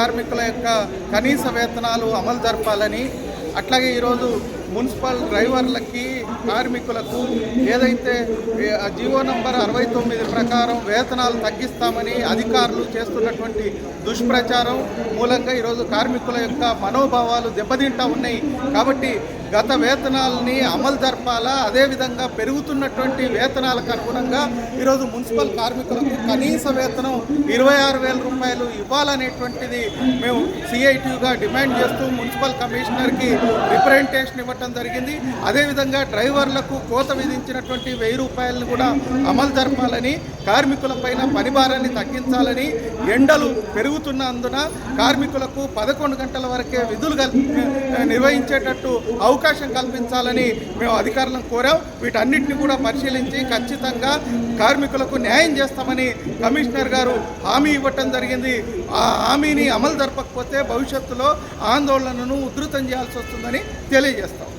కార్మికుల యొక్క కనీస వేతనాలు అమలు జరపాలని, అట్లాగే ఈరోజు మున్సిపల్ డ్రైవర్లకి కార్మికులకు ఏదైతే జీవో నంబర్ 69 ప్రకారం వేతనాలు తగ్గిస్తామని అధికారులు చేస్తున్నటువంటి దుష్ప్రచారం మూలంగా ఈరోజు కార్మికుల యొక్క మనోభావాలు దెబ్బతింటా ఉన్నాయి. కాబట్టి గత వేతనాలని అమలు జరపాలా, అదేవిధంగా పెరుగుతున్నటువంటి వేతనాలకు అనుగుణంగా ఈరోజు మున్సిపల్ కార్మికులకు కనీస వేతనం 26,000 రూపాయలు ఇవ్వాలనేటువంటిది మేము సిఐటియుగా డిమాండ్ చేస్తూ మున్సిపల్ కమిషనర్కి రిప్రజెంటేషన్ ఇవ్వటం జరిగింది. అదేవిధంగా డ్రైవర్లకు కోత విధించినటువంటి 1000 రూపాయలను కూడా అమలు జరపాలని, కార్మికులపైన పని భారాన్ని తగ్గించాలని, ఎండలు పెరుగుతున్నందున కార్మికులకు 11 గంటల వరకే విధులు నిర్వహించేటట్టు అవకాశం కల్పించాలని మేము అధికారులను కోరాం. వీటన్నిటిని కూడా పరిశీలించి ఖచ్చితంగా కార్మికులకు న్యాయం చేస్తామని కమిషనర్ గారు హామీ ఇవ్వటం జరిగింది. ఆ హామీని అమలు జరపకపోతే భవిష్యత్తులో ఆందోళనను ఉధృతం చేయాల్సి వస్తుందని తెలియజేస్తాం.